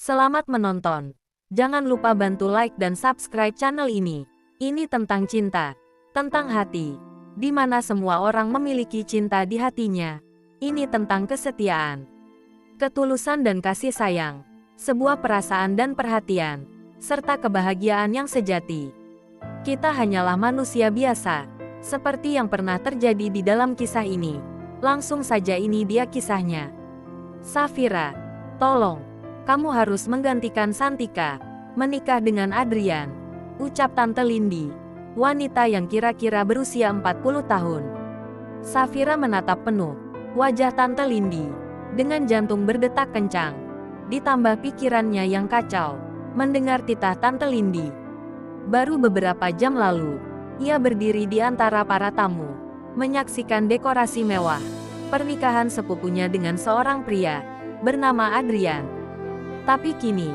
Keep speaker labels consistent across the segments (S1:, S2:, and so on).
S1: Selamat menonton. Jangan lupa bantu like dan subscribe channel ini. Ini tentang cinta, tentang hati, di mana semua orang memiliki cinta di hatinya. Ini tentang kesetiaan, ketulusan dan kasih sayang, sebuah perasaan dan perhatian, serta kebahagiaan yang sejati. Kita hanyalah manusia biasa, seperti yang pernah terjadi di dalam kisah ini. Langsung saja ini dia kisahnya. Safira, tolong, kamu harus menggantikan Santika, menikah dengan Adrian, ucap Tante Lindi, wanita yang kira-kira berusia 40 tahun. Safira menatap penuh wajah Tante Lindi, dengan jantung berdetak kencang, ditambah pikirannya yang kacau, mendengar titah Tante Lindi. Baru beberapa jam lalu, ia berdiri di antara para tamu, menyaksikan dekorasi mewah, pernikahan sepupunya dengan seorang pria, bernama Adrian. Tapi kini,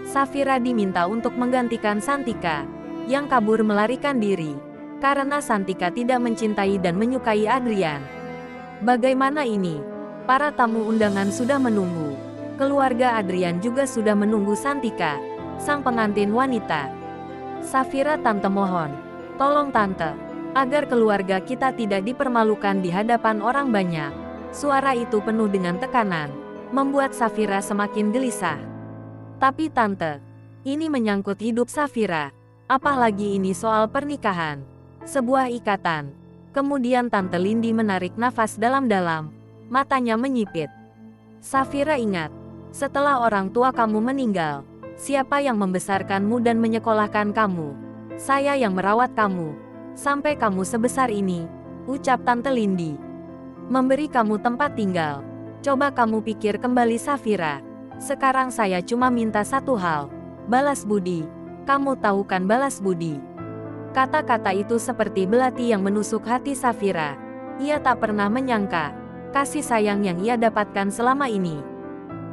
S1: Safira diminta untuk menggantikan Santika, yang kabur melarikan diri, karena Santika tidak mencintai dan menyukai Adrian. Bagaimana ini? Para tamu undangan sudah menunggu. Keluarga Adrian juga sudah menunggu Santika, sang pengantin wanita. Safira, tante mohon, tolong tante, agar keluarga kita tidak dipermalukan di hadapan orang banyak. Suara itu penuh dengan tekanan, membuat Safira semakin gelisah. Tapi tante, ini menyangkut hidup Safira, apalagi ini soal pernikahan, sebuah ikatan. Kemudian Tante Lindi menarik nafas dalam-dalam, matanya menyipit. Safira, ingat, setelah orang tua kamu meninggal, siapa yang membesarkanmu dan menyekolahkan kamu? Saya yang merawat kamu, sampai kamu sebesar ini, ucap Tante Lindi. Memberi kamu tempat tinggal. Coba kamu pikir kembali Safira. Sekarang saya cuma minta satu hal, balas budi. Kamu tahu kan balas budi? Kata-kata itu seperti belati yang menusuk hati Safira. Ia tak pernah menyangka, kasih sayang yang ia dapatkan selama ini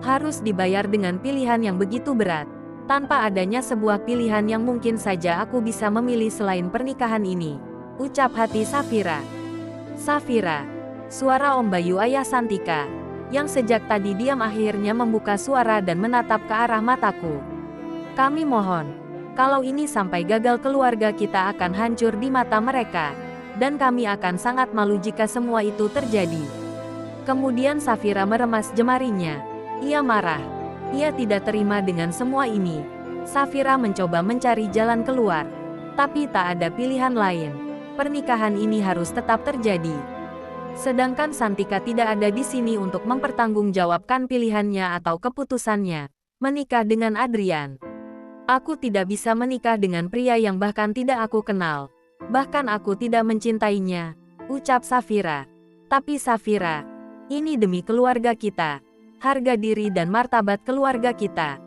S1: harus dibayar dengan pilihan yang begitu berat. Tanpa adanya sebuah pilihan yang mungkin saja aku bisa memilih selain pernikahan ini, ucap hati Safira. Safira, suara Om Bayu ayah Santika, yang sejak tadi diam akhirnya membuka suara dan menatap ke arah mataku. Kami mohon, kalau ini sampai gagal keluarga kita akan hancur di mata mereka, dan kami akan sangat malu jika semua itu terjadi. Kemudian Safira meremas jemarinya. Ia marah. Ia tidak terima dengan semua ini. Safira mencoba mencari jalan keluar, tapi tak ada pilihan lain. Pernikahan ini harus tetap terjadi. Sedangkan Santika tidak ada di sini untuk mempertanggungjawabkan pilihannya atau keputusannya, menikah dengan Adrian. Aku tidak bisa menikah dengan pria yang bahkan tidak aku kenal. Bahkan aku tidak mencintainya, ucap Safira. Tapi Safira, ini demi keluarga kita, harga diri dan martabat keluarga kita.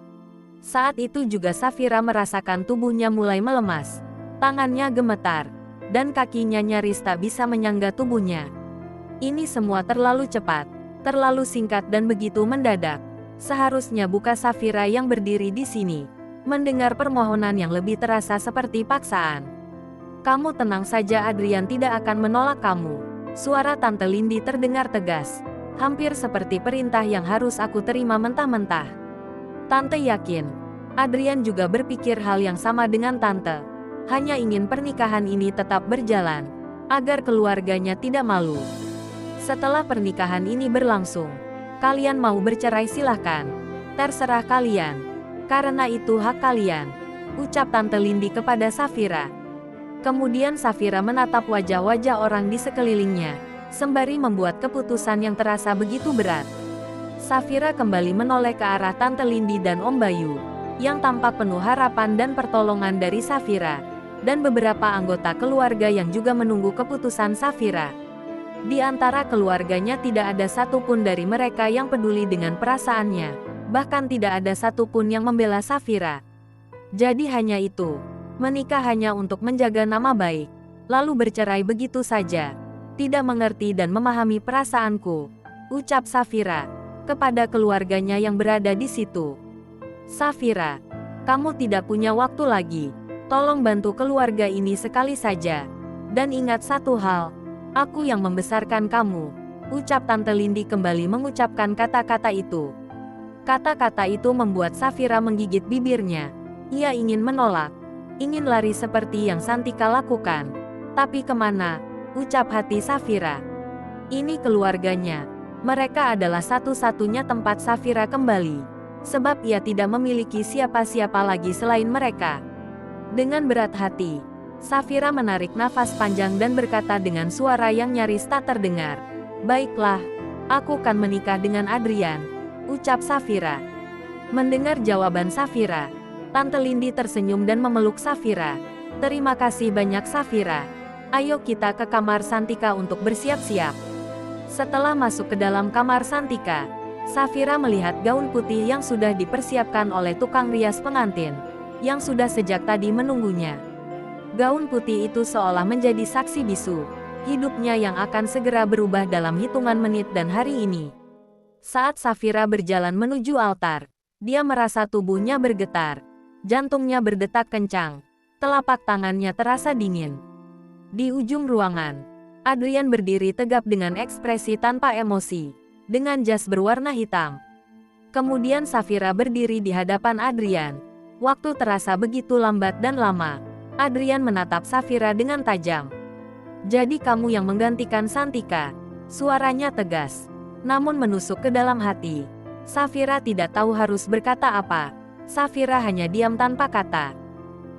S1: Saat itu juga Safira merasakan tubuhnya mulai melemas, tangannya gemetar, dan kakinya nyaris tak bisa menyangga tubuhnya. Ini semua terlalu cepat, terlalu singkat dan begitu mendadak. Seharusnya bukan Safira yang berdiri di sini, mendengar permohonan yang lebih terasa seperti paksaan. Kamu tenang saja, Adrian tidak akan menolak kamu. Suara Tante Lindi terdengar tegas, hampir seperti perintah yang harus aku terima mentah-mentah. Tante yakin, Adrian juga berpikir hal yang sama dengan Tante. Hanya ingin pernikahan ini tetap berjalan, agar keluarganya tidak malu. Setelah pernikahan ini berlangsung, kalian mau bercerai silahkan. Terserah kalian. Karena itu hak kalian, ucap Tante Lindi kepada Safira. Kemudian Safira menatap wajah-wajah orang di sekelilingnya, sembari membuat keputusan yang terasa begitu berat. Safira kembali menoleh ke arah Tante Lindi dan Om Bayu, yang tampak penuh harapan dan pertolongan dari Safira, dan beberapa anggota keluarga yang juga menunggu keputusan Safira. Di antara keluarganya tidak ada satupun dari mereka yang peduli dengan perasaannya, bahkan tidak ada satupun yang membela Safira. Jadi hanya itu, menikah hanya untuk menjaga nama baik, lalu bercerai begitu saja. Tidak mengerti dan memahami perasaanku, ucap Safira kepada keluarganya yang berada di situ. Safira, kamu tidak punya waktu lagi. Tolong bantu keluarga ini sekali saja. Dan ingat satu hal, aku yang membesarkan kamu, ucap Tante Lindi kembali mengucapkan kata-kata itu. Kata-kata itu membuat Safira menggigit bibirnya. Ia ingin menolak, ingin lari seperti yang Santika lakukan. Tapi kemana? Ucap hati Safira. Ini keluarganya. Mereka adalah satu-satunya tempat Safira kembali. Sebab ia tidak memiliki siapa-siapa lagi selain mereka. Dengan berat hati, Safira menarik nafas panjang dan berkata dengan suara yang nyaris tak terdengar. Baiklah, aku akan menikah dengan Adrian, ucap Safira. Mendengar jawaban Safira, Tante Lindi tersenyum dan memeluk Safira. Terima kasih banyak Safira. Ayo kita ke kamar Santika untuk bersiap-siap. Setelah masuk ke dalam kamar Santika, Safira melihat gaun putih yang sudah dipersiapkan oleh tukang rias pengantin, yang sudah sejak tadi menunggunya. Gaun putih itu seolah menjadi saksi bisu hidupnya yang akan segera berubah dalam hitungan menit dan hari ini. Saat Safira berjalan menuju altar, dia merasa tubuhnya bergetar, jantungnya berdetak kencang, telapak tangannya terasa dingin. Di ujung ruangan, Adrian berdiri tegap dengan ekspresi tanpa emosi, dengan jas berwarna hitam. Kemudian Safira berdiri di hadapan Adrian. Waktu terasa begitu lambat dan lama. Adrian menatap Safira dengan tajam. Jadi kamu yang menggantikan Santika? Suaranya tegas, namun menusuk ke dalam hati. Safira tidak tahu harus berkata apa. Safira hanya diam tanpa kata.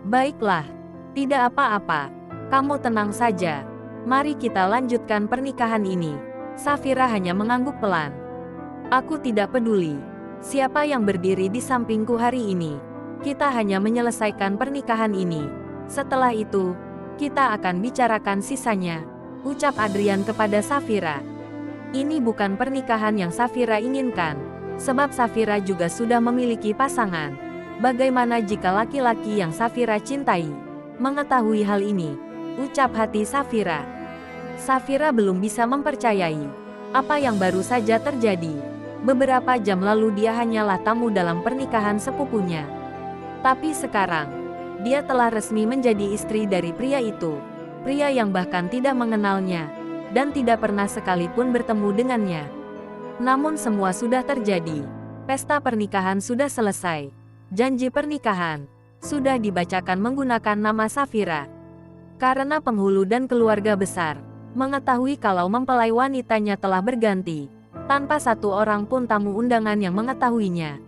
S1: Baiklah, tidak apa-apa. Kamu tenang saja. Mari kita lanjutkan pernikahan ini. Safira hanya mengangguk pelan. Aku tidak peduli siapa yang berdiri di sampingku hari ini. Kita hanya menyelesaikan pernikahan ini. Setelah itu, kita akan bicarakan sisanya, ucap Adrian kepada Safira. Ini bukan pernikahan yang Safira inginkan, sebab Safira juga sudah memiliki pasangan. Bagaimana jika laki-laki yang Safira cintai mengetahui hal ini? Ucap hati Safira. Safira belum bisa mempercayai apa yang baru saja terjadi. Beberapa jam lalu dia hanyalah tamu dalam pernikahan sepupunya. Tapi sekarang, dia telah resmi menjadi istri dari pria itu. Pria yang bahkan tidak mengenalnya, dan tidak pernah sekalipun bertemu dengannya. Namun semua sudah terjadi. Pesta pernikahan sudah selesai. Janji pernikahan sudah dibacakan menggunakan nama Safira. Karena penghulu dan keluarga besar mengetahui kalau mempelai wanitanya telah berganti, tanpa satu orang pun tamu undangan yang mengetahuinya.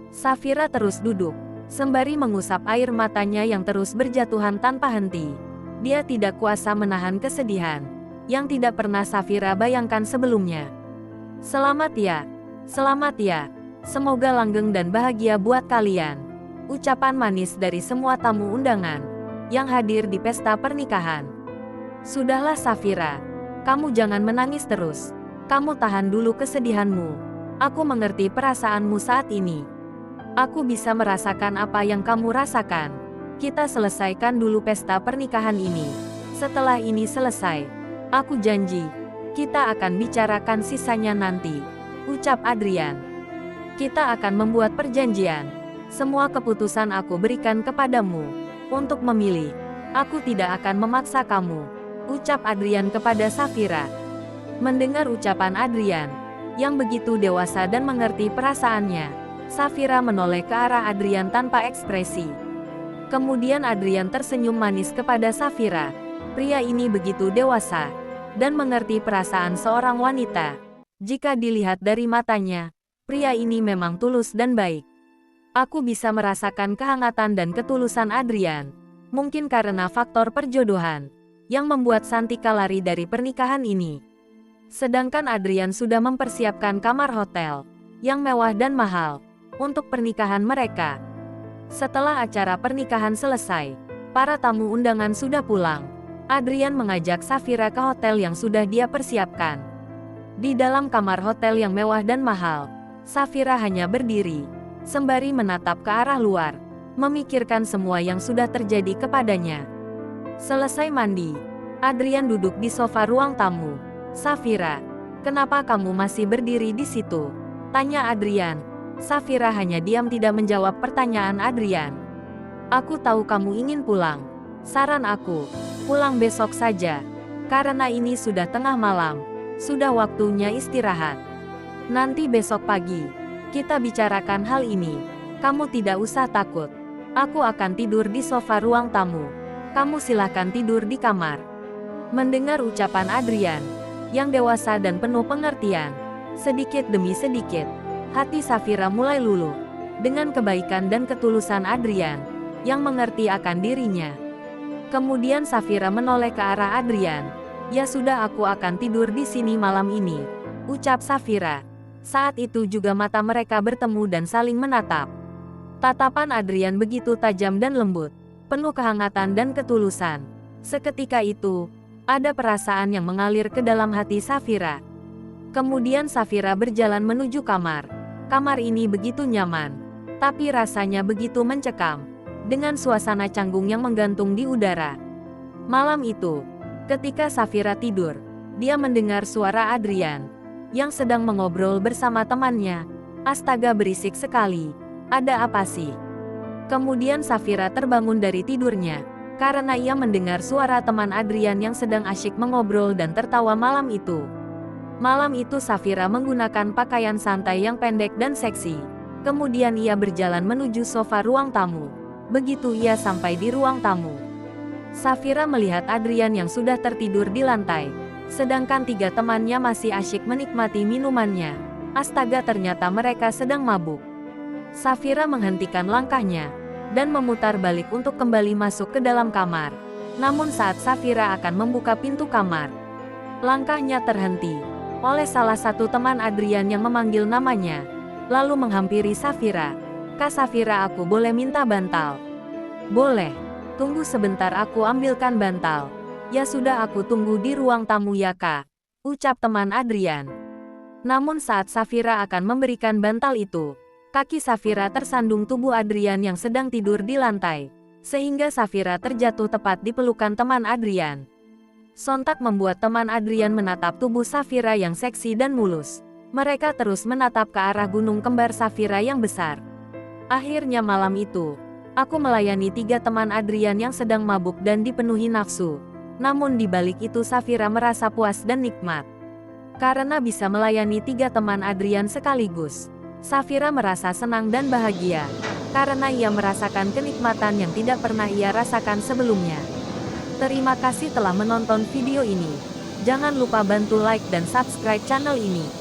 S1: Safira terus duduk, sembari mengusap air matanya yang terus berjatuhan tanpa henti. Dia tidak kuasa menahan kesedihan, yang tidak pernah Safira bayangkan sebelumnya. Selamat ya, semoga langgeng dan bahagia buat kalian. Ucapan manis dari semua tamu undangan yang hadir di pesta pernikahan. Sudahlah Safira, kamu jangan menangis terus. Kamu tahan dulu kesedihanmu. Aku mengerti perasaanmu saat ini. Aku bisa merasakan apa yang kamu rasakan. Kita selesaikan dulu pesta pernikahan ini. Setelah ini selesai, aku janji, kita akan bicarakan sisanya nanti, ucap Adrian. Kita akan membuat perjanjian. Semua keputusan aku berikan kepadamu untuk memilih. Aku tidak akan memaksa kamu, ucap Adrian kepada Safira. Mendengar ucapan Adrian, yang begitu dewasa dan mengerti perasaannya, Safira menoleh ke arah Adrian tanpa ekspresi. Kemudian Adrian tersenyum manis kepada Safira. Pria ini begitu dewasa, dan mengerti perasaan seorang wanita. Jika dilihat dari matanya, pria ini memang tulus dan baik. Aku bisa merasakan kehangatan dan ketulusan Adrian. Mungkin karena faktor perjodohan, yang membuat Santika lari dari pernikahan ini. Sedangkan Adrian sudah mempersiapkan kamar hotel yang mewah dan mahal untuk pernikahan mereka. Setelah acara pernikahan selesai, para tamu undangan sudah pulang. Adrian mengajak Safira ke hotel yang sudah dia persiapkan. Di dalam kamar hotel yang mewah dan mahal, Safira hanya berdiri, sembari menatap ke arah luar, memikirkan semua yang sudah terjadi kepadanya. Selesai mandi, Adrian duduk di sofa ruang tamu. Safira, kenapa kamu masih berdiri di situ? Tanya Adrian. Safira hanya diam tidak menjawab pertanyaan Adrian. Aku tahu kamu ingin pulang. Saran aku, pulang besok saja. Karena ini sudah tengah malam. Sudah waktunya istirahat. Nanti besok pagi, Kita bicarakan hal ini. Kamu tidak usah takut. Aku akan tidur di sofa ruang tamu. Kamu silahkan tidur di kamar. Mendengar ucapan Adrian, yang dewasa dan penuh pengertian, sedikit demi sedikit, hati Safira mulai luluh. Dengan kebaikan dan ketulusan Adrian, yang mengerti akan dirinya. Kemudian Safira menoleh ke arah Adrian. Ya sudah, aku akan tidur di sini malam ini, ucap Safira. Saat itu juga mata mereka bertemu dan saling menatap. Tatapan Adrian begitu tajam dan lembut, penuh kehangatan dan ketulusan. Seketika itu, ada perasaan yang mengalir ke dalam hati Safira. Kemudian Safira berjalan menuju kamar. Kamar ini begitu nyaman, tapi rasanya begitu mencekam, dengan suasana canggung yang menggantung di udara. Malam itu, ketika Safira tidur, dia mendengar suara Adrian yang sedang mengobrol bersama temannya. Astaga, berisik sekali. Ada apa sih? Kemudian Safira terbangun dari tidurnya, karena ia mendengar suara teman Adrian yang sedang asyik mengobrol dan tertawa malam itu. Malam itu Safira menggunakan pakaian santai yang pendek dan seksi. Kemudian ia berjalan menuju sofa ruang tamu. Begitu ia sampai di ruang tamu, Safira melihat Adrian yang sudah tertidur di lantai, sedangkan 3 temannya masih asyik menikmati minumannya. Astaga, ternyata mereka sedang mabuk. Safira menghentikan langkahnya dan memutar balik untuk kembali masuk ke dalam kamar. Namun saat Safira akan membuka pintu kamar, langkahnya terhenti oleh salah satu teman Adrian yang memanggil namanya, lalu menghampiri Safira. Kak Safira, aku boleh minta bantal? Boleh. Tunggu sebentar, aku ambilkan bantal. Ya sudah, aku tunggu di ruang tamu ya kak, ucap teman Adrian. Namun saat Safira akan memberikan bantal itu, kaki Safira tersandung tubuh Adrian yang sedang tidur di lantai, sehingga Safira terjatuh tepat di pelukan teman Adrian. Sontak membuat teman Adrian menatap tubuh Safira yang seksi dan mulus. Mereka terus menatap ke arah gunung kembar Safira yang besar. Akhirnya malam itu, aku melayani 3 teman Adrian yang sedang mabuk dan dipenuhi nafsu. Namun di balik itu Safira merasa puas dan nikmat. Karena bisa melayani 3 teman Adrian sekaligus, Safira merasa senang dan bahagia. Karena ia merasakan kenikmatan yang tidak pernah ia rasakan sebelumnya. Terima kasih telah menonton video ini. Jangan lupa bantu like dan subscribe channel ini.